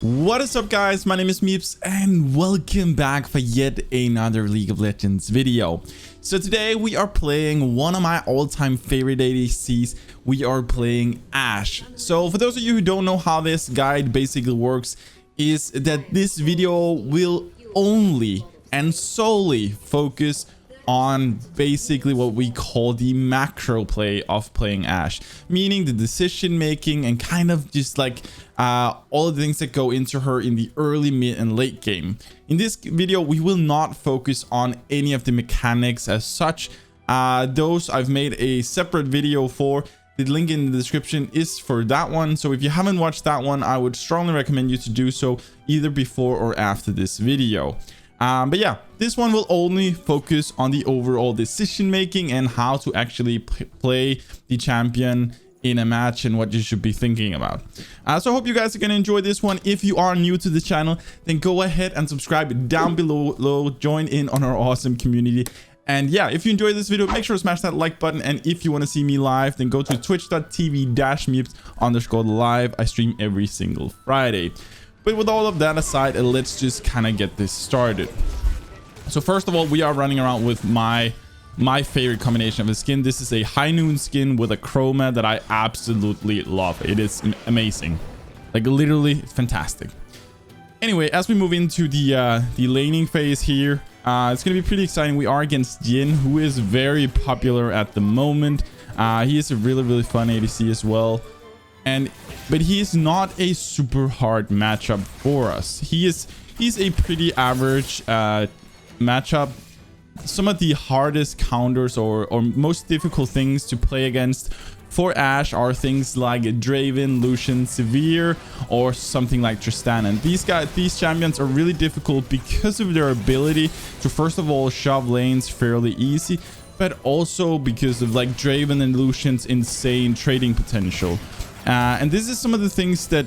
What is up, guys? My name is MipZ and welcome back for yet another League of Legends video. So today we are playing one of my all-time favorite ADCs. We are playing ASHE. So for those of you who don't know how this guide basically works, is that this video will only and solely focus on basically what we call the macro play of playing ASHE, meaning the decision making and kind of just like all the things that go into her in the early, mid and late game. In this video we will not focus on any of the mechanics as such. Those I've made a separate video for. The link in the description is for that one, so if you haven't watched that one, I would strongly recommend you to do so either before or after this video. But yeah, this one will only focus on the overall decision making and how to actually play the champion in a match and what you should be thinking about. So I hope you guys are gonna enjoy this one. If you are new to the channel, then go ahead and subscribe down below. Join in on our awesome community. And yeah, if you enjoyed this video, make sure to smash that like button. And if you want to see me live, then go to twitch.tv/MipZ_live. I stream every single Friday. But with all of that aside, let's just kind of get this started. So first of all, we are running around with my favorite combination of a skin. This is a high noon skin with a chroma that I absolutely love. It is amazing, like literally fantastic. Anyway, as we move into the laning phase here, it's gonna be pretty exciting. We are against Jhin, who is very popular at the moment. He is a really fun ADC as well. But he is not a super hard matchup for us. He's a pretty average matchup. Some of the hardest counters or most difficult things to play against for ASHE are things like Draven, Lucian, Severe, or something like Tristan. And these champions are really difficult because of their ability to, first of all, shove lanes fairly easy, but also because of like Draven and Lucian's insane trading potential. And this is some of the things that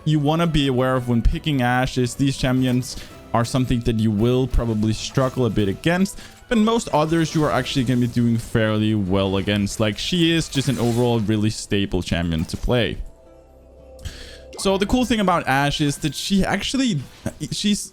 you want to be aware of when picking ASHE. Is these champions are something that you will probably struggle a bit against, but most others you are actually going to be doing fairly well against. Like, she is just an overall really stable champion to play. So the cool thing about ASHE is that she actually she's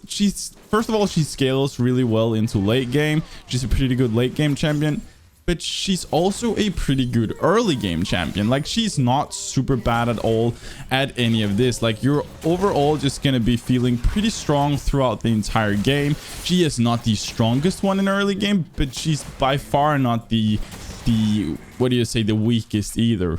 first of all, she scales really well into late game. She's a pretty good late game champion. But she's also a pretty good early game champion. Like, she's not super bad at all at any of this. Like, you're overall just gonna be feeling pretty strong throughout the entire game. She is not the strongest one in early game, but she's by far not the what do you say, the weakest either.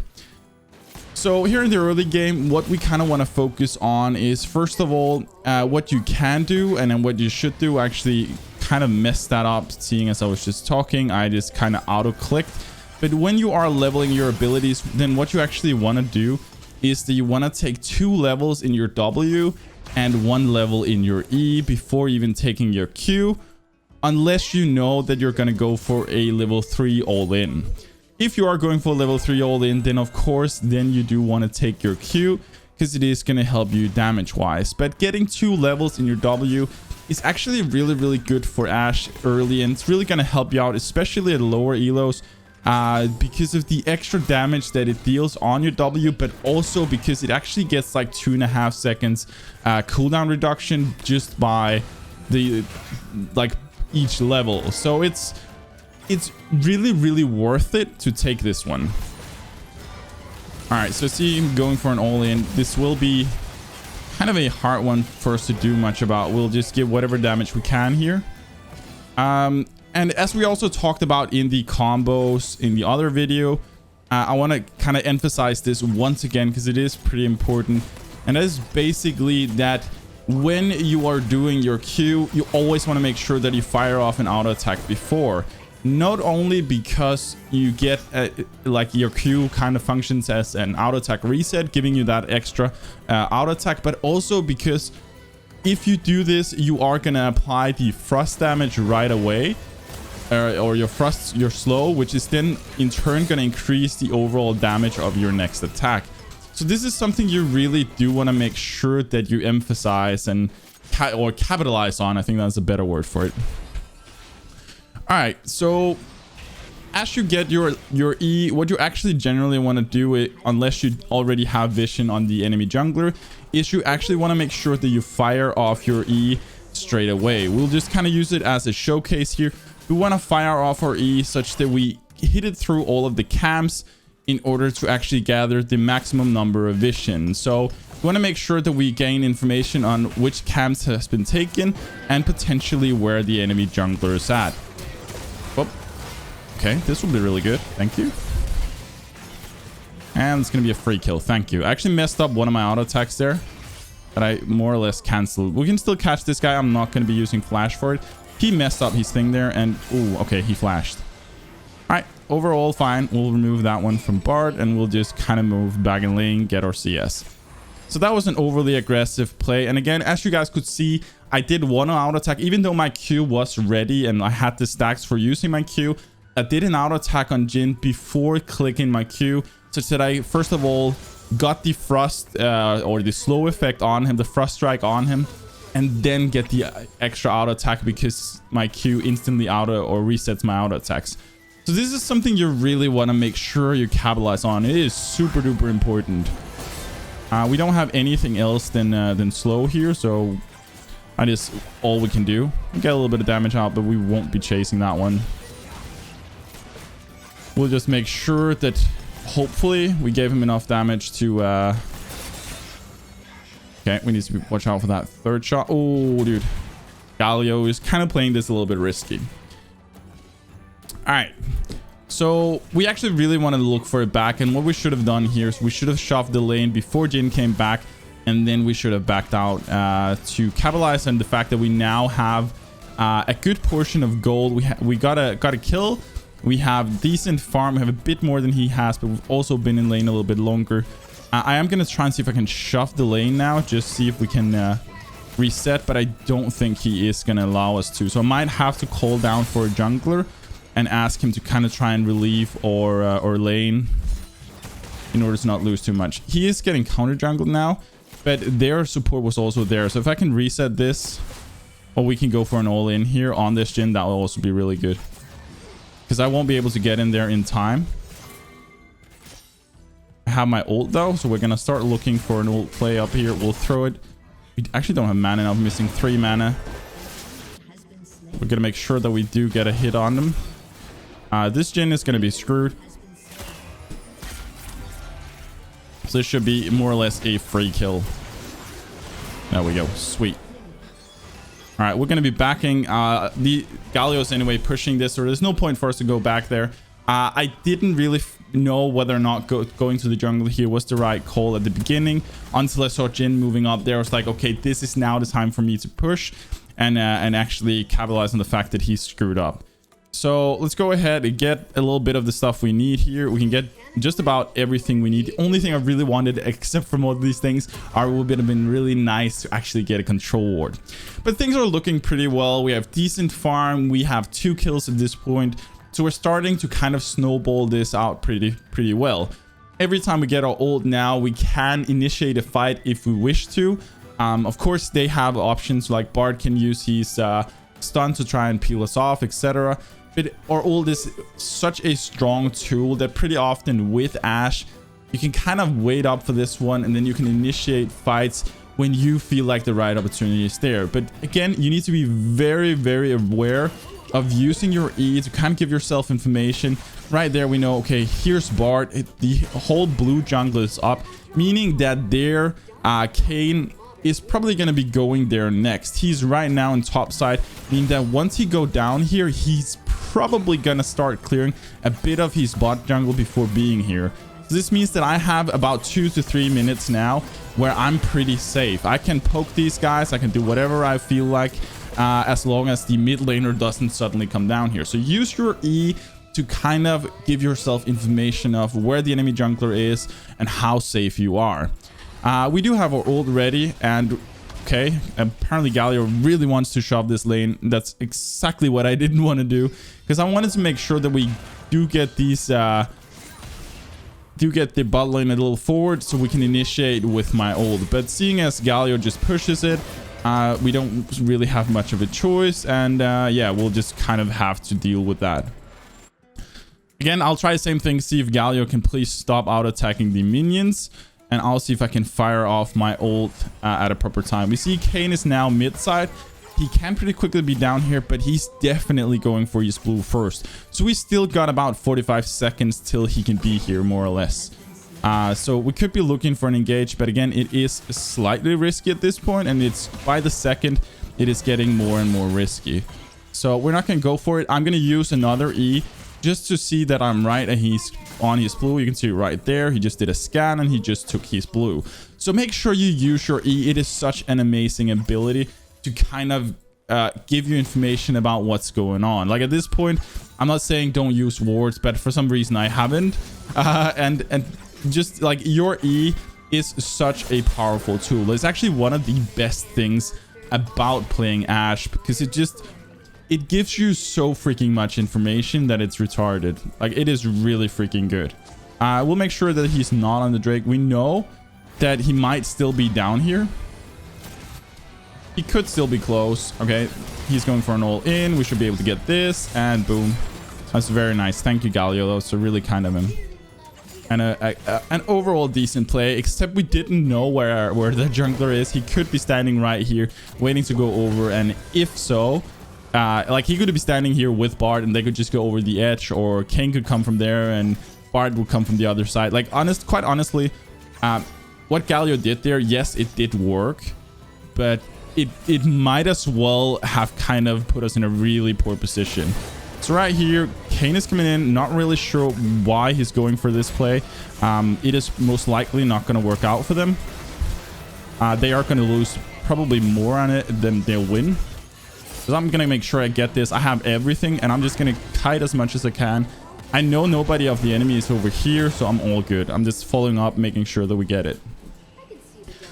So here in the early game, what we kind of want to focus on is, first of all, what you can do and then what you should do. Actually kind of messed that up, seeing as I was just talking. I just kind of auto-clicked. But when you are leveling your abilities, then what you actually want to do is that you want to take 2 levels in your W and 1 level in your E before even taking your Q, unless you know that you're going to go for a level 3 all-in. If you are going for level 3 all-in, then of course, then you do want to take your Q, because it is going to help you damage-wise. But getting 2 levels in your W is actually really good for ASHE early, and it's really going to help you out, especially at lower elos, because of the extra damage that it deals on your W, but also because it actually gets like 2.5 seconds cooldown reduction just by the each level. So it's really worth it to take this one. All right, so see, going for an all-in. This will be kind of a hard one for us to do much about. We'll just give whatever damage we can here. And as we also talked about in the combos in the other video, I want to kind of emphasize this once again because it is pretty important. And that is basically that when you are doing your Q, you always want to make sure that you fire off an auto attack before. Not only because you get like your Q kind of functions as an auto attack reset, giving you that extra auto attack, but also because if you do this, you are gonna apply the thrust damage right away, or your slow, which is then in turn gonna increase the overall damage of your next attack. So this is something you really do want to make sure that you emphasize and capitalize on. I think that's a better word for it. All right, so as you get your E, what you actually generally want to do, it unless you already have vision on the enemy jungler, is you actually want to make sure that you fire off your E straight away. We'll just kind of use it as a showcase here. We want to fire off our E such that we hit it through all of the camps in order to actually gather the maximum number of vision. So we want to make sure that we gain information on which camps has been taken and potentially where the enemy jungler is at. Oh, okay, this will be really good. Thank you. And it's going to be a free kill. Thank you. I actually messed up one of my auto attacks there, but I more or less canceled. We can still catch this guy. I'm not going to be using flash for it. He messed up his thing there, and ooh, okay, he flashed. All right, overall fine. We'll remove that one from Bard, and we'll just kind of move back in lane, get our CS. So that was an overly aggressive play. And again, as you guys could see, I did one auto attack. Even though my Q was ready and I had the stacks for using my Q, I did an auto attack on Jhin before clicking my Q, such that I first of all got the frost or the slow effect on him, the frost strike on him, and then get the extra auto attack because my Q instantly auto or resets my auto attacks. So this is something you really want to make sure you capitalize on. It is super duper important. We don't have anything else than slow here, so that is all we can do. We get a little bit of damage out, but we won't be chasing that one. We'll just make sure that hopefully we gave him enough damage to... Okay, we need to watch out for that third shot. Oh, dude. Galio is kind of playing this a little bit risky. All right. So we actually really wanted to look for it back, and what we should have done here is we should have shoved the lane before Jhin came back, and then we should have backed out to capitalize on the fact that we now have a good portion of gold. We got a kill. We have decent farm. We have a bit more than he has, but we've also been in lane a little bit longer. I am going to try and see if I can shove the lane now, just see if we can reset, but I don't think he is going to allow us to. So I might have to call down for a jungler and ask him to kind of try and relieve or lane in order to not lose too much. He is getting counter jungle now, but their support was also there. So if I can reset this, or we can go for an all-in here on this Jhin, that will also be really good. Because I won't be able to get in there in time. I have my ult though, so we're going to start looking for an ult play up here. We'll throw it. We actually don't have mana now. I'm missing 3 mana. We're going to make sure that we do get a hit on them. This Jhin is going to be screwed. So this should be more or less a free kill. There we go. Sweet. All right, we're going to be backing the Galio's anyway, pushing this, or there's no point for us to go back there. I didn't really know whether or not going to the jungle here was the right call at the beginning until I saw Jhin moving up there. I was like, okay, this is now the time for me to push and actually capitalize on the fact that he's screwed up. So let's go ahead and get a little bit of the stuff we need here. We can get just about everything we need. The only thing I really wanted, except from all these things, it would have been really nice to actually get a control ward. But things are looking pretty well. We have decent farm. We have 2 kills at this point. So we're starting to kind of snowball this out pretty well. Every time we get our ult now, we can initiate a fight if we wish to. Of course, they have options like Bard can use his stun to try and peel us off, etc. But our ult is such a strong tool that pretty often with Ashe, you can kind of wait up for this one, and then you can initiate fights when you feel like the right opportunity is there. But again, you need to be very, very aware of using your E to kind of give yourself information. Right there, we know, okay, here's Bard. The whole blue jungle is up, meaning that their Kayn is probably going to be going there next. He's right now in top side, meaning that once he go down here, he's probably going to start clearing a bit of his bot jungle before being here. So this means that I have about 2 to 3 minutes now where I'm pretty safe. I can poke these guys. I can do whatever I feel like, as long as the mid laner doesn't suddenly come down here. So use your E to kind of give yourself information of where the enemy jungler is and how safe you are. We do have our ult ready, and okay, apparently Galio really wants to shove this lane. That's exactly what I didn't want to do, because I wanted to make sure that we do get these get the bot lane a little forward so we can initiate with my ult. But seeing as Galio just pushes it, we don't really have much of a choice, and yeah, we'll just kind of have to deal with that. Again, I'll try the same thing. See if Galio can please stop out attacking the minions. And I'll see if I can fire off my ult at a proper time. We see Kayn is now mid side. He can pretty quickly be down here, but he's definitely going for his blue first. So we still got about 45 seconds till he can be here, more or less. So we could be looking for an engage, but again, it is slightly risky at this point, and it's by the second, it is getting more and more risky. So we're not going to go for it. I'm going to use another E just to see that I'm right and he's on his blue. You can see it right there. He just did a scan and he just took his blue. So make sure you use your E. It is such an amazing ability to kind of give you information about what's going on. Like at this point, I'm not saying don't use wards, but for some reason I haven't. And just like your E is such a powerful tool. It's actually one of the best things about playing Ashe, because it gives you so freaking much information that it's retarded. Like it is really freaking good. We'll make sure that he's not on the Drake. We know that he might still be down here. He could still be close. Okay, he's going for an all-in. We should be able to get this, and boom. That's very nice. Thank you, Galio. That was really kind of him. And an overall decent play, except we didn't know where the jungler is. He could be standing right here waiting to go over, and if so, like he could be standing here with Bard and they could just go over the edge, or Kayn could come from there and Bard would come from the other side. Like quite honestly, what Galio did there, yes, it did work, but it might as well have kind of put us in a really poor position. So right here, Kayn is coming in, not really sure why he's going for this play. It is most likely not going to work out for them. They are going to lose probably more on it than they'll win. So I'm going to make sure I get this. I have everything, and I'm just going to kite as much as I can. I know nobody of the enemy is over here, so I'm all good. I'm just following up, making sure that we get it.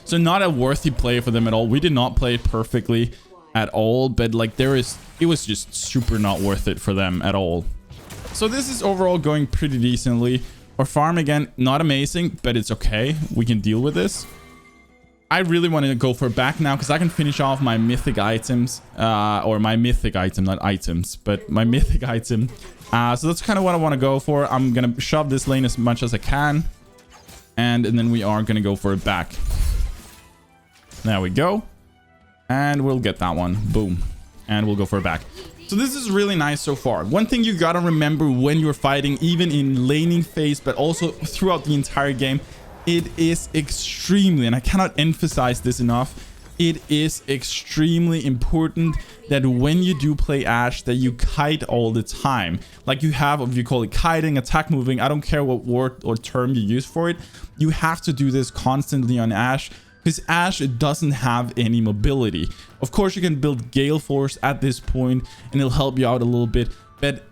So not a worthy play for them at all. We did not play it perfectly at all, but like it was just super not worth it for them at all. So this is overall going pretty decently. Our farm, again, not amazing, but it's okay. We can deal with this. I really want to go for back now because I can finish off my mythic items, or my mythic item, not items, but my mythic item. So that's kind of what I want to go for. I'm going to shove this lane as much as I can. And then we are going to go for a back. There we go. And we'll get that one. Boom. And we'll go for a back. So this is really nice so far. One thing you gotta remember when you're fighting, even in laning phase, but also throughout the entire game, it is extremely, and I cannot emphasize this enough, it is extremely important that when you do play Ashe, that you kite all the time. Like you have, if you call it kiting, attack moving, I don't care what word or term you use for it. You have to do this constantly on Ashe, because Ashe, it doesn't have any mobility. Of course, you can build Gale Force at this point, and it'll help you out a little bit. But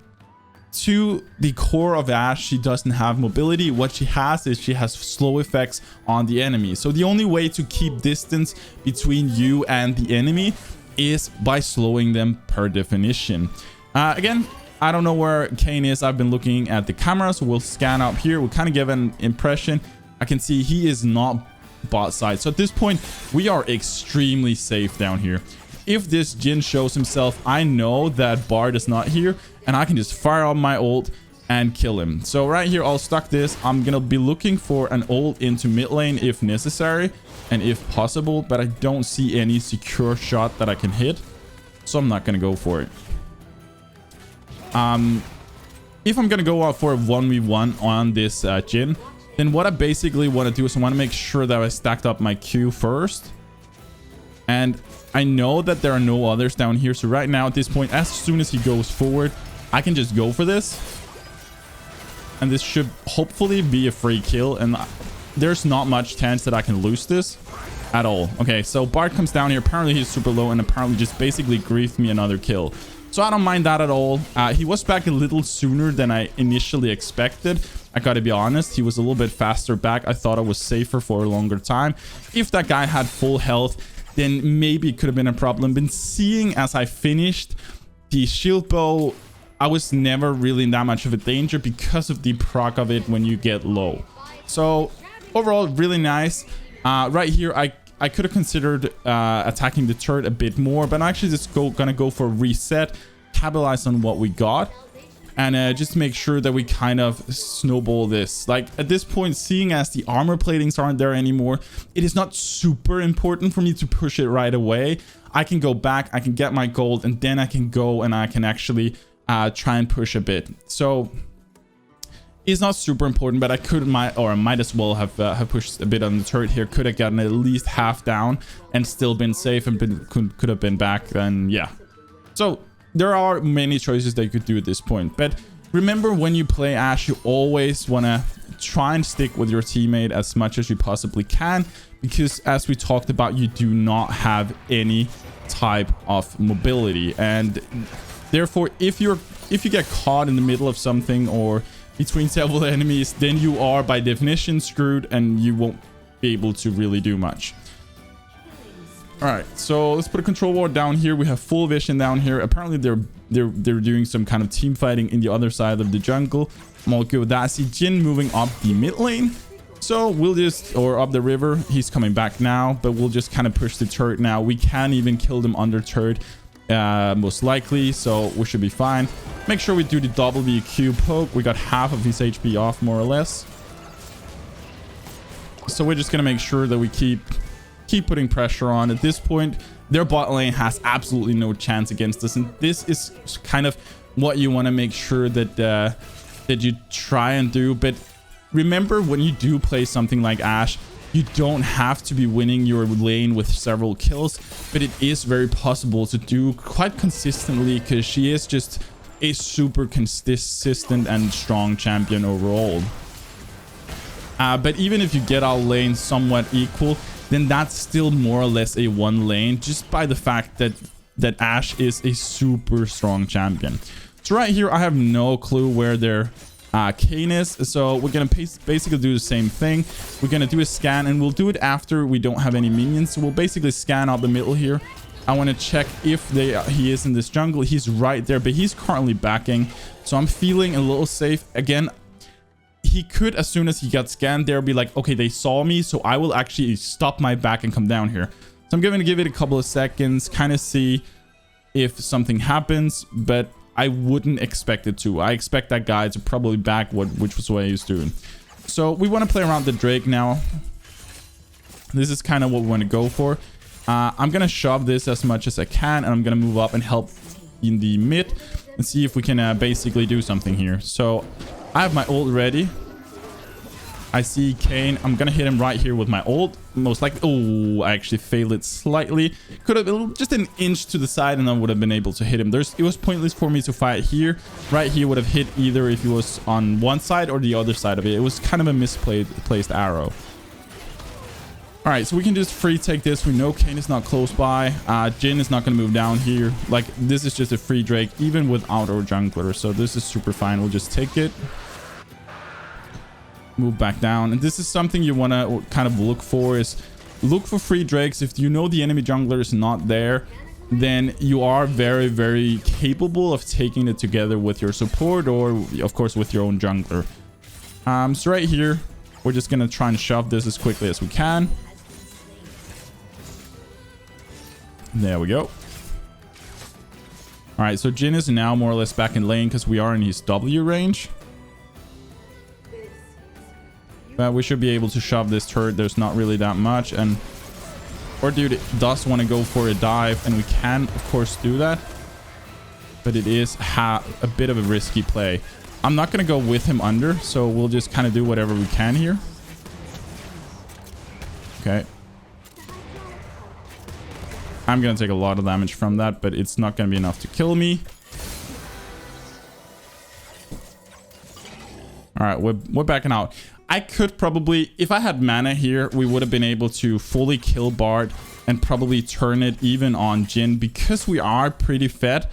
to the core of Ashe, she doesn't have mobility. What she has is she has slow effects on the enemy. So the only way to keep distance between you and the enemy is by slowing them per definition. Again, I don't know where Kayn is. I've been looking at the camera, so we'll scan up here. We'll kind of give an impression. I can see he is not bot side. So at this point, we are extremely safe down here. If this Jhin shows himself, I know that Bard is not here, and I can just fire on my ult and kill him. So right here, I'll stuck this. I'm gonna be looking for an ult into mid lane if necessary and if possible, but I don't see any secure shot that I can hit, so I'm not gonna go for it. If I'm gonna go out for a 1v1 on this Jhin, then what I basically want to do is I want to make sure that I stacked up my Q first. And I know that there are no others down here. So right now at this point, as soon as he goes forward, I can just go for this. And this should hopefully be a free kill. And there's not much chance that I can lose this at all. Okay, so Bard comes down here. Apparently he's super low and apparently just basically griefed me another kill. So I don't mind that at all. He was back a little sooner than I initially expected. I gotta be honest, he was a little bit faster back. I thought I was safer for a longer time. If that guy had full health, then maybe it could have been a problem. But seeing as I finished the shield bow, I was never really in that much of a danger because of the proc of it when you get low. So overall, really nice. Right here, I could have considered attacking the turret a bit more, but I'm actually just gonna go for a reset, capitalize on what we got. and just make sure that we kind of snowball this. Like at this point, seeing as the armor platings aren't there anymore, it is not super important for me to push it right away. I can go back, I can get my gold, and then I can go and I can actually try and push a bit. So it's not super important, but I might as well have pushed a bit on the turret here. Could have gotten at least half down and still been safe and could have been back then. Yeah. So there are many choices that you could do at this point, but remember, when you play Ashe, you always want to try and stick with your teammate as much as you possibly can, because as we talked about, you do not have any type of mobility, and therefore if you get caught in the middle of something or between several enemies, then you are by definition screwed and you won't be able to really do much. All right, so let's put a control ward down here. We have full vision down here. Apparently they're doing some kind of team fighting in the other side of the jungle. I'm all good with that. I see Jhin moving up the mid lane, so we'll just, or up the river. He's coming back now, but we'll just kind of push the turret now. We can even kill them under turret, most likely, so we should be fine. Make sure we do the WQ poke. We got half of his HP off, more or less. So we're just gonna make sure that we keep putting pressure on. At this point, their bot lane has absolutely no chance against us, and this is kind of what you want to make sure that that you try and do. But remember, when you do play something like Ashe, you don't have to be winning your lane with several kills, but it is very possible to do quite consistently, because she is just a super consistent and strong champion overall. But even if you get our lane somewhat equal, then that's still more or less a one lane, just by the fact that Ashe is a super strong champion. So right here, I have no clue where their Kayn is, so we're gonna basically do the same thing. We're gonna do a scan, and we'll do it after we don't have any minions. So we'll basically scan out the middle here. I want to check if he is in this jungle. He's right there, but he's currently backing, so I'm feeling a little safe. Again, he could, as soon as he got scanned there, be like, okay, they saw me, so I will actually stop my back and come down here. So I'm going to give it a couple of seconds, kind of see if something happens, but I wouldn't expect it to. I expect that guy to probably back which was what he was doing. So we want to play around the Drake now. This is kind of what we want to go for. I'm going to shove this as much as I can, and I'm going to move up and help in the mid and see if we can basically do something here. So I have my ult ready. I see Kayn. I'm gonna hit him right here with my ult. Most likely. Oh, I actually failed it slightly. Could have been just an inch to the side, and I would have been able to hit him. It was pointless for me to fight here. Right here would have hit either if he was on one side or the other side of it. It was kind of a misplaced arrow. All right, so we can just free take this. We know Kayn is not close by. Jhin is not going to move down here. Like, this is just a free Drake, even without our jungler. So this is super fine. We'll just take it. Move back down. And this is something you want to kind of look for, is look for free Drakes. If you know the enemy jungler is not there, then you are very, very capable of taking it together with your support, or of course with your own jungler. So right here, we're just going to try and shove this as quickly as we can. There we go. All right, so Jhin is now more or less back in lane because we are in his W range. But we should be able to shove this turret. There's not really that much. And our dude does want to go for a dive, and we can, of course, do that. But it is a bit of a risky play. I'm not going to go with him under, so we'll just kind of do whatever we can here. Okay. I'm going to take a lot of damage from that, but it's not going to be enough to kill me. All right, we're backing out. I could probably, if I had mana here, we would have been able to fully kill Bard and probably turn it even on Jhin, because we are pretty fed.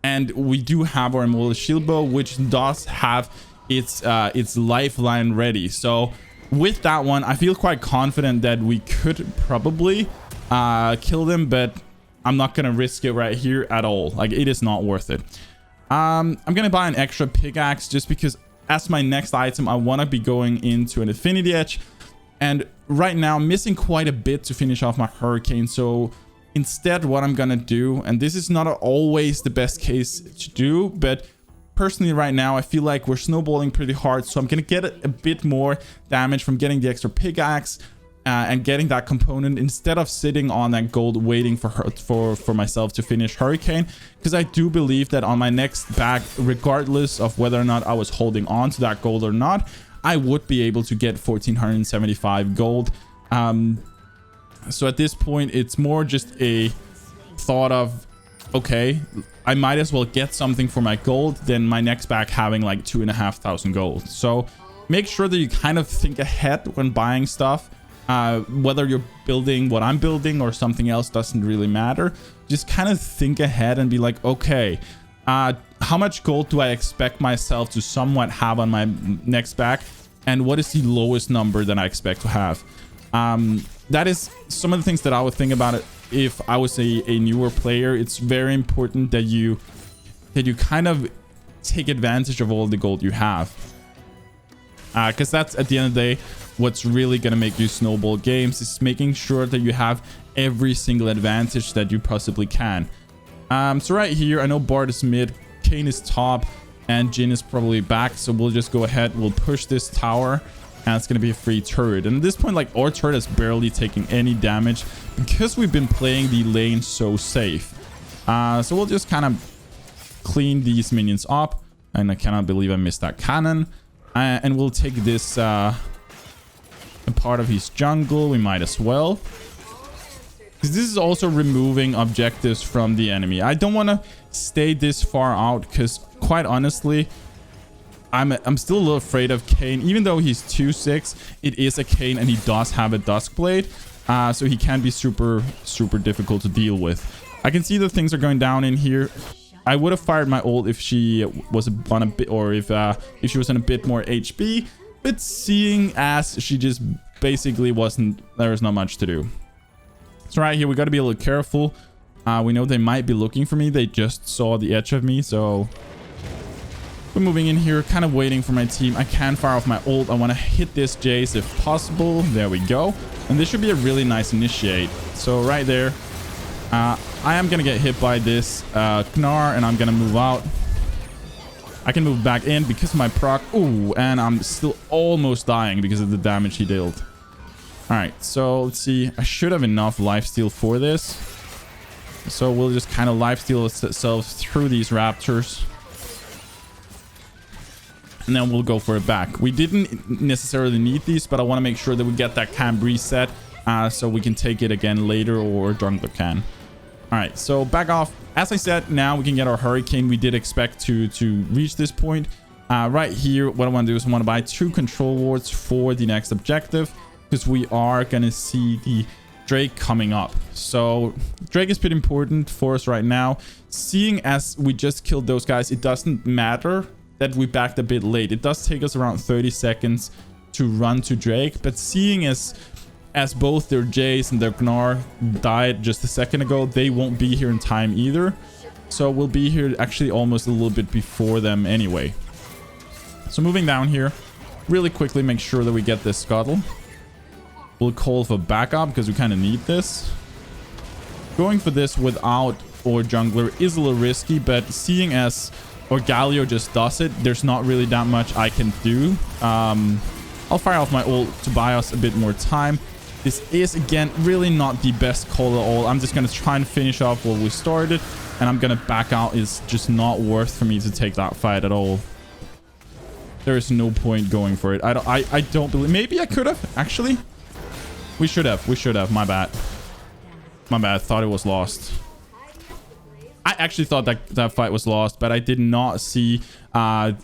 And we do have our immortal shield bow, which does have its lifeline ready. So with that one, I feel quite confident that we could probably kill them, but I'm not gonna risk it right here at all. Like, it is not worth it. I'm gonna buy an extra pickaxe just because as my next item, I want to be going into an Affinity Edge, and right now I'm missing quite a bit to finish off my Hurricane. So instead, what I'm gonna do, and this is not always the best case to do, but personally right now, I feel like we're snowballing pretty hard, so I'm gonna get a bit more damage from getting the extra pickaxe and getting that component instead of sitting on that gold waiting for myself to finish Hurricane, because I do believe that on my next back, regardless of whether or not I was holding on to that gold or not, I would be able to get 1475 gold. So at this point, it's more just a thought of, okay, I might as well get something for my gold than my next back having like 2,500 gold. So make sure that you kind of think ahead when buying stuff. Whether you're building what I'm building or something else doesn't really matter. Just kind of think ahead and be like, okay, how much gold do I expect myself to somewhat have on my next back? And what is the lowest number that I expect to have? That is some of the things that I would think about it if I was a newer player. It's very important that you kind of take advantage of all the gold you have. Because that's, at the end of the day, what's really going to make you snowball games, is making sure that you have every single advantage that you possibly can. So right here, I know Bard is mid, Kane is top, and Jhin is probably back. So we'll just go ahead, we'll push this tower, and it's going to be a free turret. And at this point, like, our turret is barely taking any damage because we've been playing the lane so safe. So we'll just kind of clean these minions up. And I cannot believe I missed that cannon. And we'll take this a part of his jungle. We might as well, because this is also removing objectives from the enemy. I don't want to stay this far out, because quite honestly, I'm still a little afraid of Kane. Even though he's 2-6, it is a Kane and he does have a Duskblade, so he can be super difficult to deal with. I can see that things are going down in here. I would have fired my ult if she was on a bit, or if she was on a bit more HP. But seeing as she just basically wasn't, there was not much to do. So right here, we got to be a little careful. We know they might be looking for me. They just saw the edge of me, so we're moving in here, kind of waiting for my team. I can fire off my ult. I want to hit this Jace if possible. There we go. And this should be a really nice initiate. So right there, I am going to get hit by this Gnar, and I'm going to move out. I can move back in because of my proc. Ooh, and I'm still almost dying because of the damage he dealt. All right, so let's see. I should have enough lifesteal for this. So we'll just kind of lifesteal ourselves through these raptors. And then we'll go for it back. We didn't necessarily need these, but I want to make sure that we get that camp reset so we can take it again later, or jungler can. All right, so back off. As I said, now we can get our Hurricane. We did expect to reach this point. Right here, what I want to do is I want to buy 2 control wards for the next objective, because we are going to see the Drake coming up. So Drake is pretty important for us right now. Seeing as we just killed those guys, it doesn't matter that we backed a bit late. It does take us around 30 seconds to run to Drake, but seeing as both their Jace and their Gnar died just a second ago, they won't be here in time either. So we'll be here actually almost a little bit before them anyway. So moving down here, really quickly make sure that we get this scuttle. We'll call for backup because we kind of need this. Going for this without our jungler is a little risky, but seeing as or Galio just does it, there's not really that much I can do. I'll fire off my ult to buy us a bit more time. This is, again, really not the best call at all. I'm just going to try and finish off what we started, and I'm going to back out. It's just not worth for me to take that fight at all. There is no point going for it. I don't believe... Maybe I could have, actually. We should have. My bad. I thought it was lost. I actually thought that fight was lost, but I did not see or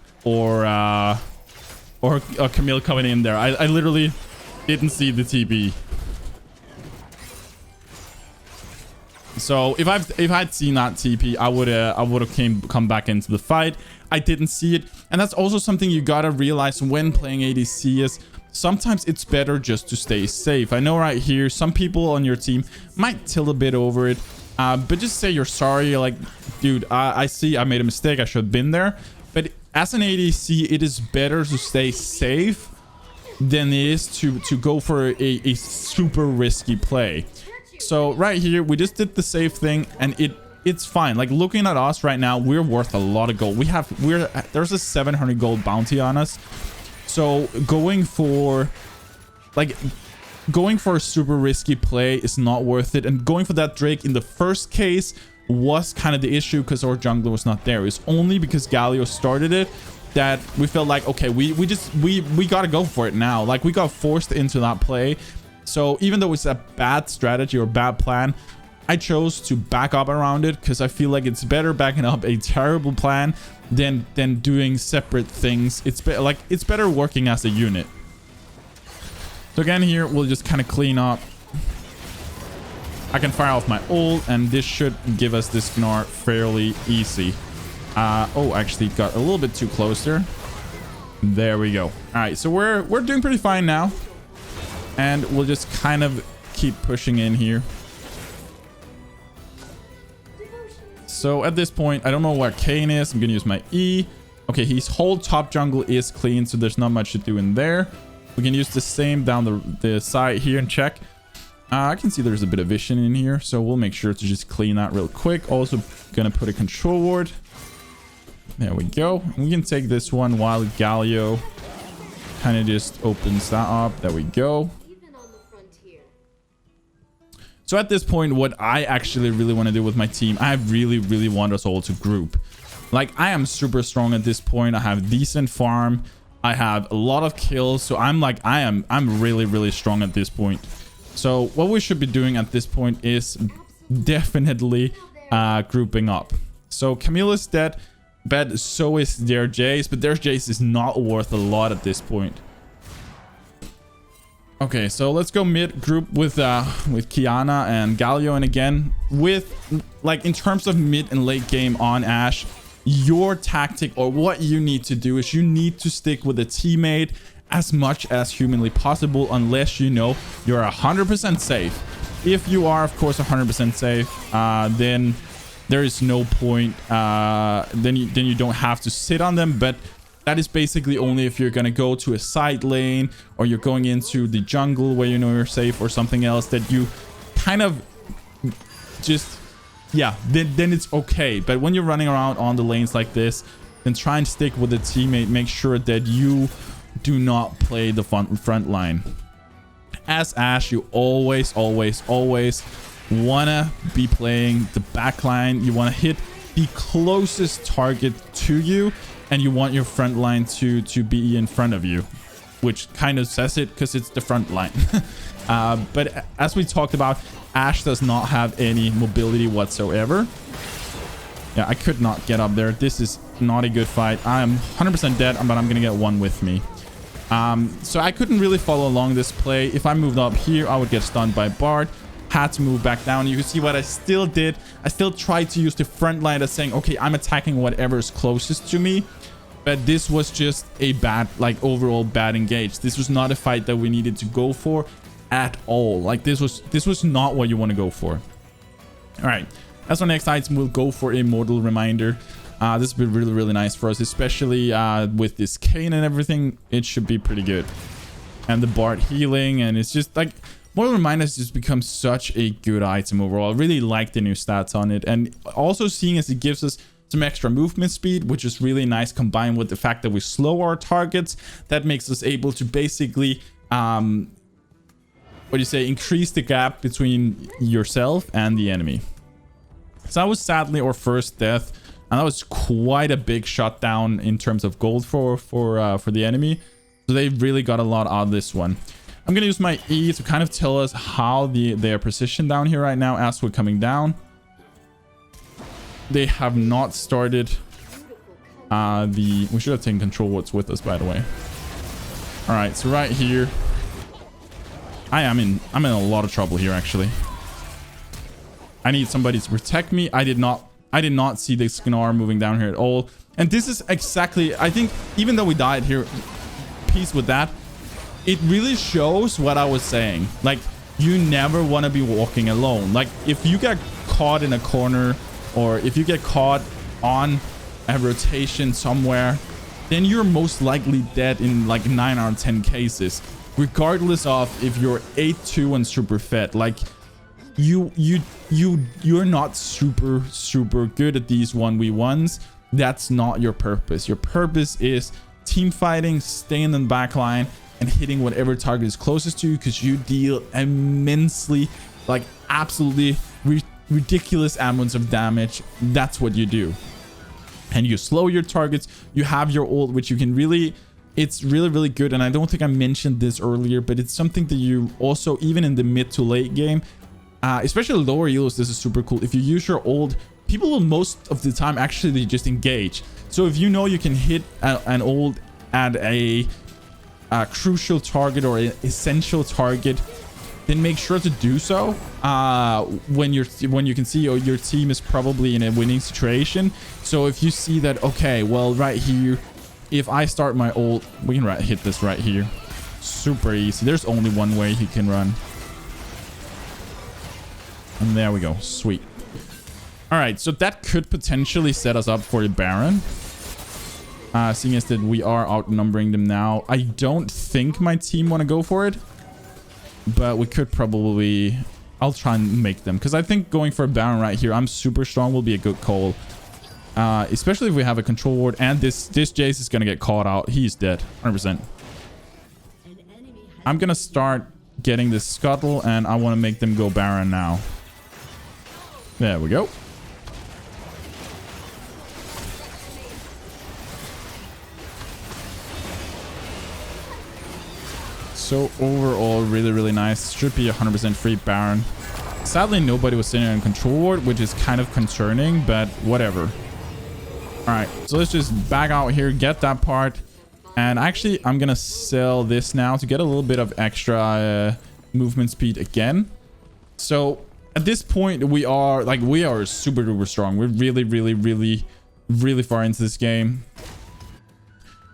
Camille coming in there. I literally didn't see the TP. So if I'd seen that TP, I would have come back into the fight. I didn't see it, and that's also something you gotta realize when playing ADC is sometimes it's better just to stay safe. I know right here some people on your team might tilt a bit over it, but just say you're sorry. You're like, dude, I see I made a mistake. I should have been there. But as an ADC, it is better to stay safe than it is to go for a super risky play. So right here, we just did the safe thing, and it it's fine. Like looking at us right now, we're worth a lot of gold. There's a 700 gold bounty on us. So going for a super risky play is not worth it. And going for that Drake in the first case was kind of the issue because our jungler was not there. It's only because Galio started it that we felt like, okay, we got to go for it now. Like we got forced into that play. So even though it's a bad strategy or bad plan, I chose to back up around it because I feel like it's better backing up a terrible plan than doing separate things. It's better working as a unit. So again, here we'll just kind of clean up. I can fire off my ult, and this should give us this Gnar fairly easy. Oh, actually got a little bit too close there. There we go. All right, so we're doing pretty fine now, and we'll just kind of keep pushing in here. So at this point, I don't know where Kane is. I'm gonna use my E. Okay, his whole top jungle is clean, so there's not much to do in there. We can use the same down the side here and check. I can see there's a bit of vision in here, so we'll make sure to just clean that real quick. Also gonna put a control ward. There we go. We can take this one while Galio kind of just opens that up. There we go. So at this point, what I actually really want to do with my team, I really want us all to group. Like, I am super strong at this point. I have decent farm. I have a lot of kills. So I'm really strong at this point. So what we should be doing at this point is definitely grouping up. So Camilla's dead, but so is their Jace, but their Jace is not worth a lot at this point. Okay, so let's go mid group with Kiana and Galio, and again with like in terms of mid and late game on Ashe, your tactic or what you need to do is you need to stick with a teammate as much as humanly possible, unless you know you're 100% safe. If you are, of course, 100% safe, then there is no point. Then you don't have to sit on them. But that is basically only if you're gonna go to a side lane or you're going into the jungle where you know you're safe or something else that you kind of just, yeah, then it's okay. But when you're running around on the lanes like this, then try and stick with a teammate. Make sure that you do not play the front line. As Ashe, you always wanna be playing the back line. You want to hit the closest target to you, and you want your front line to be in front of you, which kind of says it because it's the front line. But as we talked about, Ashe does not have any mobility whatsoever. Yeah, I could not get up there. This is not a good fight. I am 100% dead, but I'm gonna get one with me. So I couldn't really follow along this play. If I moved up here, I would get stunned by Bard. Had to move back down. You can see what I still did. I still tried to use the front line as saying, okay, I'm attacking whatever is closest to me. But this was just a bad, like, overall bad engage. This was not a fight that we needed to go for at all. Like, this was not what you want to go for. All right, that's our next item. We'll go for a Mortal Reminder. This will be really nice for us, especially with this Kane and everything. It should be pretty good. And the Bard healing, and it's just like Mortal Reminders just becomes such a good item overall. I really like the new stats on it, and also seeing as it gives us some extra movement speed, which is really nice, combined with the fact that we slow our targets. That makes us able to basically increase the gap between yourself and the enemy. So that was sadly our first death. And that was quite a big shutdown in terms of gold for the enemy. So they really got a lot out of this one. I'm going to use my E to kind of tell us how they are positioned down here right now as we're coming down. They have not started we should have taken control what's with us, by the way. All right, so right here, I'm in a lot of trouble here, actually. I need somebody to protect me. I did not see the Gnar moving down here at all. And this is exactly, I think, even though we died here, peace with that, it really shows what I was saying. Like, you never want to be walking alone. Like, if you get caught in a corner, or if you get caught on a rotation somewhere, then you're most likely dead in like 9 out of 10 cases, regardless of if you're 8-2 and super fed. Like, you're not super good at these 1v1s. That's not your purpose. Your purpose is team fighting, staying in the back line, and hitting whatever target is closest to you, because you deal immensely, like absolutely ridiculous amounts of damage. That's what you do. And you slow your targets. You have your ult, which you can really, it's really good. And I don't think I mentioned this earlier, but it's something that you also, even in the mid to late game, especially lower elos, this is super cool. If you use your ult, people will most of the time actually just engage. So if you know you can hit an ult at a crucial target or an essential target, then make sure to do so when you can see your team is probably in a winning situation. So if you see that, okay, well, right here, if I start my ult, we can hit this right here. Super easy. There's only one way he can run. And there we go. Sweet. All right, so that could potentially set us up for the Baron. Seeing as that we are outnumbering them now. I don't think my team want to go for it, but we could probably, I'll try and make them, because I think going for a Baron right here, I'm super strong, will be a good call. Especially if we have a control ward, and this Jace is going to get caught out. He's dead, 100%. I'm going to start getting this scuttle, and I want to make them go Baron now. There we go. So overall, really nice. Should be 100% free Baron. Sadly, nobody was sitting in control ward, which is kind of concerning, but whatever. All right, so let's just back out here, get that part. And actually, I'm going to sell this now to get a little bit of extra movement speed again. So at this point, we are super duper strong. We're really far into this game.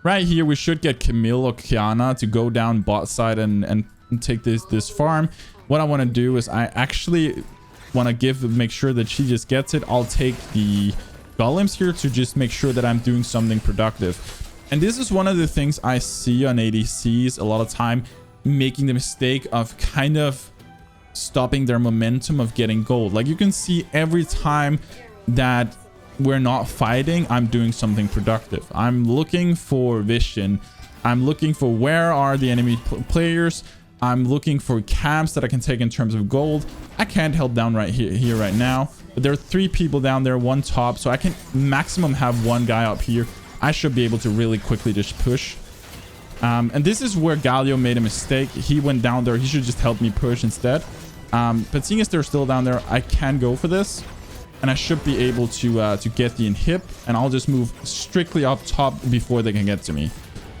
Right here, we should get Camille or Kiana to go down bot side and take this farm. What I want to do is I actually want to make sure that she just gets it. I'll take the golems here to just make sure that I'm doing something productive. And this is one of the things I see on ADCs a lot of time, making the mistake of kind of stopping their momentum of getting gold. Like you can see every time that we're not fighting, I'm doing something productive. I'm looking for vision. I'm looking for where are the enemy players. I'm looking for camps that I can take in terms of gold. I can't help down right here right now, but there are 3 people down there, 1 top, so I can maximum have 1 guy up here. I should be able to really quickly just push. And this is where Galio made a mistake. He went down there. He should just help me push instead. But seeing as they're still down there, I can go for this. And I should be able to get the inhib, and I'll just move strictly up top before they can get to me.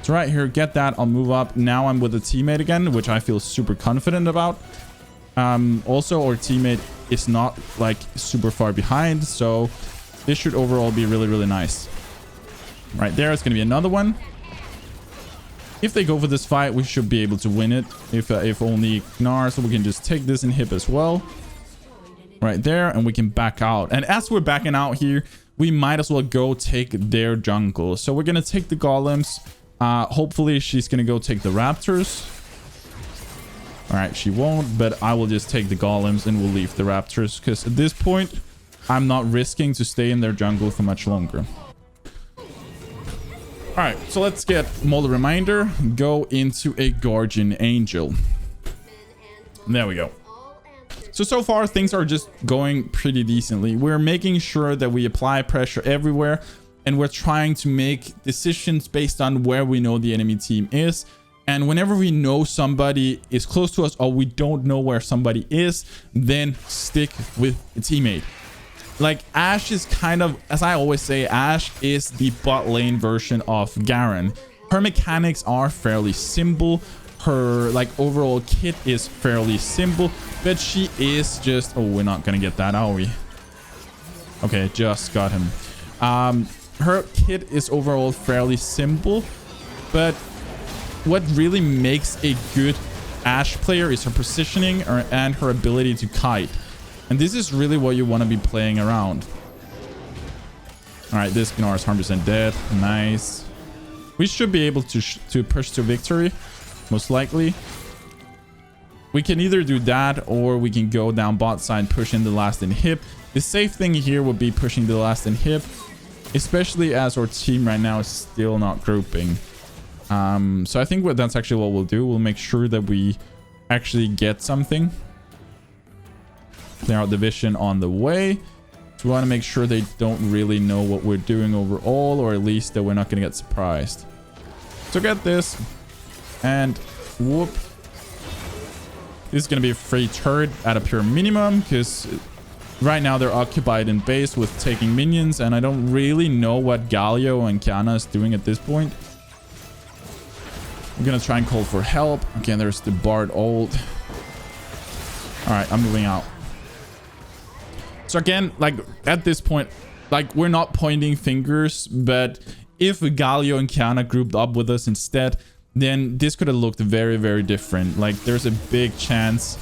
So right here, get that. I'll move up. Now I'm with a teammate again, which I feel super confident about. Also, our teammate is not like super far behind, so this should overall be really nice. Right there, it's going to be another one. If they go for this fight, we should be able to win it. If only Gnar, so we can just take this inhib as well. Right there, and we can back out. And as we're backing out here, we might as well go take their jungle. So we're gonna take the golems. Hopefully she's gonna go take the raptors. All right, she won't, but I will just take the golems and we'll leave the raptors, because at this point I'm not risking to stay in their jungle for much longer. All right, so let's get Molder Reminder, go into a Guardian Angel. There we go. So far, things are just going pretty decently. We're making sure that we apply pressure everywhere, and we're trying to make decisions based on where we know the enemy team is. And whenever we know somebody is close to us or we don't know where somebody is, then stick with a teammate. Like Ashe is kind of, as I always say, Ashe is the bot lane version of Garen. Her mechanics are fairly simple. Her like overall kit is fairly simple, but she is just, oh, we're not gonna get that, are we? Okay, just got him. Her kit is overall fairly simple, but what really makes a good Ashe player is her positioning and her ability to kite. And this is really what you want to be playing around. All right, this Gnar is 100% dead. Nice. We should be able to push to victory, most likely. We can either do that or we can go down bot side, push in the last inhib. The safe thing here would be pushing the last inhib, especially as our team right now is still not grouping. So I think that's actually what we'll do. We'll make sure that we actually get something. Clear out the vision on the way. So we want to make sure they don't really know what we're doing overall, or at least that we're not going to get surprised. So get this. And whoop. This is going to be a free turret at a pure minimum, because right now they're occupied in base with taking minions, and I don't really know what Galio and Kiana is doing at this point. I'm going to try and call for help. Again, there's the Bard ult. All right, I'm moving out. So again, like at this point, like we're not pointing fingers, but if Galio and Kiana grouped up with us instead, then this could have looked very, very different. Like there's a big chance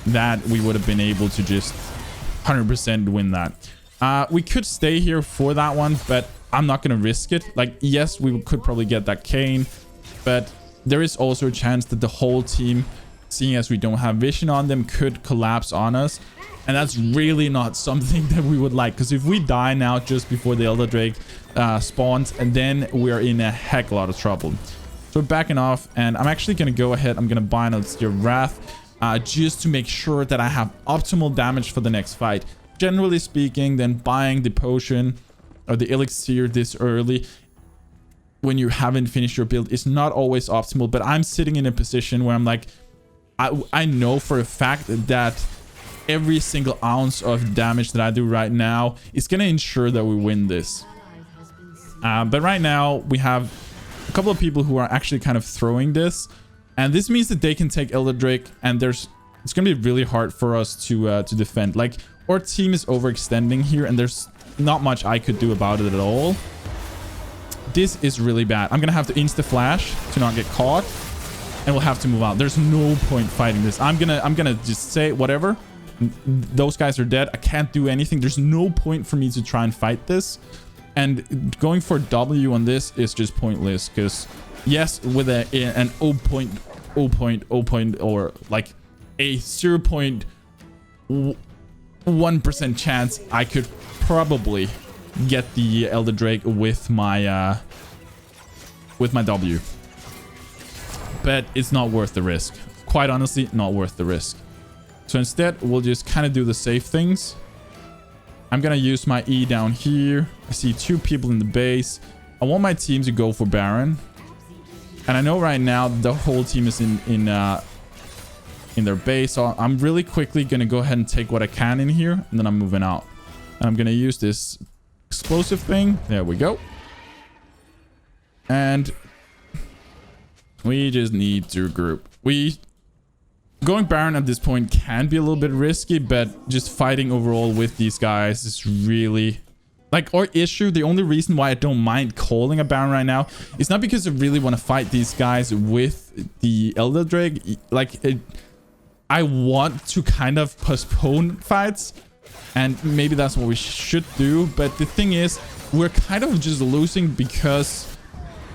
that we would have been able to just 100% win that. We could stay here for that one, but I'm not going to risk it. Like, yes, we could probably get that Kane, but there is also a chance that the whole team, seeing as we don't have vision on them, could collapse on us. And that's really not something that we would like, because if we die now just before the Elder Drake spawns, and then we're in a heck lot of trouble. So we're backing off, and I'm actually going to go ahead. I'm going to buy another Steer Wrath just to make sure that I have optimal damage for the next fight. Generally speaking, then buying the potion or the elixir this early when you haven't finished your build is not always optimal, but I'm sitting in a position where I'm like, I know for a fact that every single ounce of damage that I do right now is going to ensure that we win this. But right now we have a couple of people who are actually kind of throwing this, and this means that they can take Elder Drake, and it's going to be really hard for us to defend. Like, our team is overextending here, and there's not much I could do about it at all. This is really bad. I'm going to have to insta flash to not get caught, and we'll have to move out. There's no point fighting this. I'm gonna just say whatever. Those guys are dead. I can't do anything. There's no point for me to try and fight this. And going for W on this is just pointless, because yes, with an 0.0 or like a 0.1% chance, I could probably get the Elder Drake with my W. But it's not worth the risk. Quite honestly, not worth the risk. So instead, we'll just kind of do the safe things. I'm going to use my E down here. I see 2 people in the base. I want my team to go for Baron. And I know right now the whole team is in their base. So I'm really quickly going to go ahead and take what I can in here. And then I'm moving out. And I'm going to use this explosive thing. There we go. And we just need to group. Going Baron at this point can be a little bit risky, but just fighting overall with these guys is really... Like, our issue, the only reason why I don't mind calling a Baron right now is not because I really want to fight these guys with the Elder Drake. Like, I want to kind of postpone fights, and maybe that's what we should do. But the thing is, we're kind of just losing because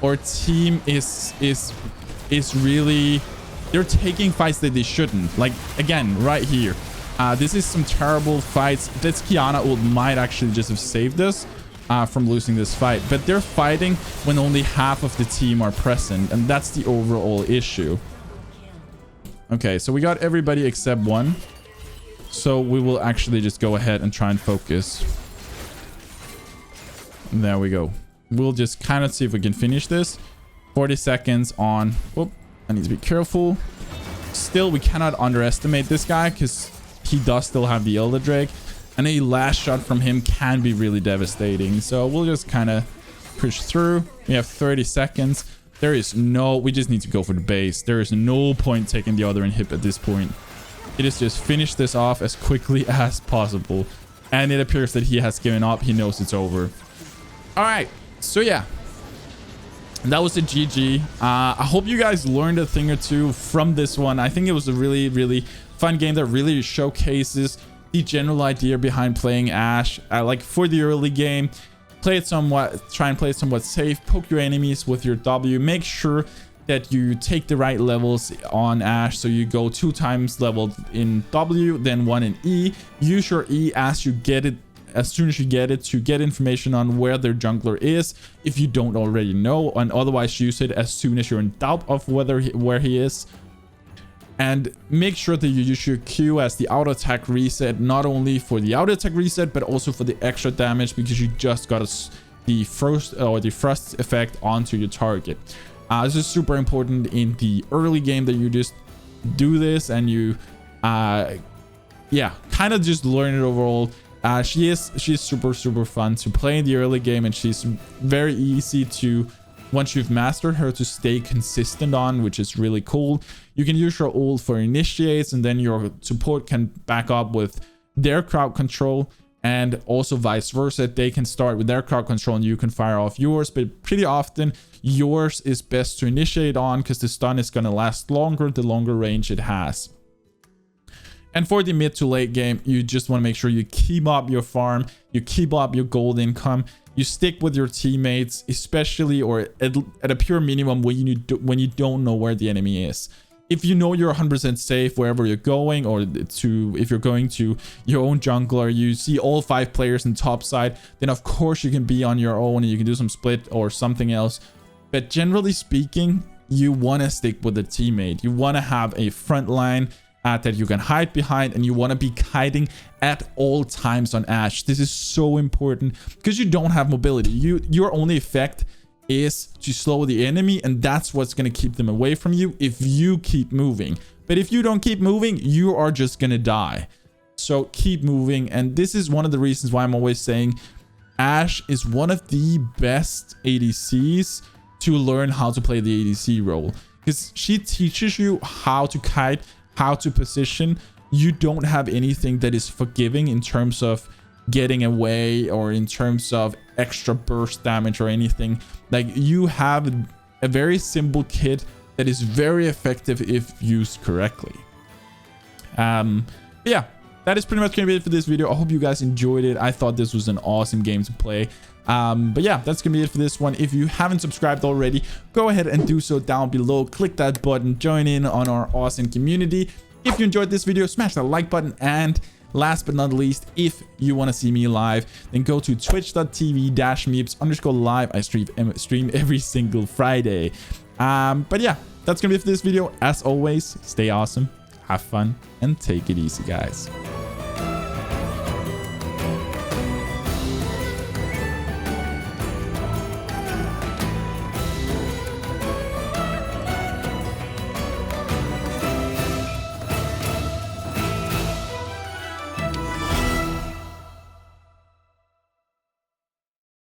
our team is really... They're taking fights that they shouldn't. Like, again, right here. This is some terrible fights. This Kiana ult might actually just have saved us from losing this fight. But they're fighting when only half of the team are present. And that's the overall issue. Okay, so we got everybody except one. So we will actually just go ahead and try and focus. There we go. We'll just kind of see if we can finish this. 40 seconds on... Whoop. I need to be careful. Still, we cannot underestimate this guy, because he does still have the Elder Drake, and a last shot from him can be really devastating. So we'll just kind of push through. We have 30 seconds. We just need to go for the base. There is no point taking the other inhib at this point. It is just finish this off as quickly as possible. And it appears that he has given up. He knows it's over. All right. So yeah. That was a GG. I hope you guys learned a thing or two from this one. I think it was a really, really fun game that really showcases the general idea behind playing Ashe. Like, for the early game, try and play it somewhat safe. Poke your enemies with your W. Make sure that you take the right levels on Ashe. So you go 2 times leveled in W, then 1 in E. Use your E as you get it, as soon as you get it, to get information on where their jungler is if you don't already know, and otherwise use it as soon as you're in doubt of where he is. And make sure that you use your Q as the auto attack reset, not only for the auto attack reset but also for the extra damage, because you just got the frost effect onto your target. This is super important in the early game, that you just do this and you yeah, kind of just learn it overall. She's super fun to play in the early game, and she's very easy to, once you've mastered her, to stay consistent on, which is really cool. You can use your ult for initiates, and then your support can back up with their crowd control, and also vice versa. They can start with their crowd control and you can fire off yours, but pretty often yours is best to initiate on, because the stun is going to last longer the longer range it has. And for the mid to late game, you just want to make sure you keep up your farm, you keep up your gold income, you stick with your teammates, especially, or at a pure minimum when you don't know where the enemy is. If you know you're 100% safe wherever you're going, or if you're going to your own jungler, you see all 5 players in top side, then of course you can be on your own and you can do some split or something else. But generally speaking, you want to stick with a teammate. You want to have a front line that you can hide behind, and you want to be kiting at all times on Ashe. This is so important because you don't have mobility. Your only effect is to slow the enemy, and that's what's going to keep them away from you if you keep moving. But if you don't keep moving, you are just going to die. So keep moving. And this is one of the reasons why I'm always saying Ashe is one of the best ADCs to learn how to play the ADC role, because she teaches you how to kite, how to position. You don't have anything that is forgiving in terms of getting away, or in terms of extra burst damage or anything. Like, you have a very simple kit that is very effective if used correctly. Yeah, that is pretty much gonna be it for this video. I hope you guys enjoyed it. I thought this was an awesome game to play. But yeah, that's gonna be it for this one. If you haven't subscribed already, go ahead and do so down below. Click that button, join in on our awesome community. If you enjoyed this video, smash that like button, and last but not least, if you want to see me live, then go to twitch.tv/MipZ_live. I stream every single Friday. But yeah, that's gonna be it for this video. As always, stay awesome, have fun, and take it easy, guys.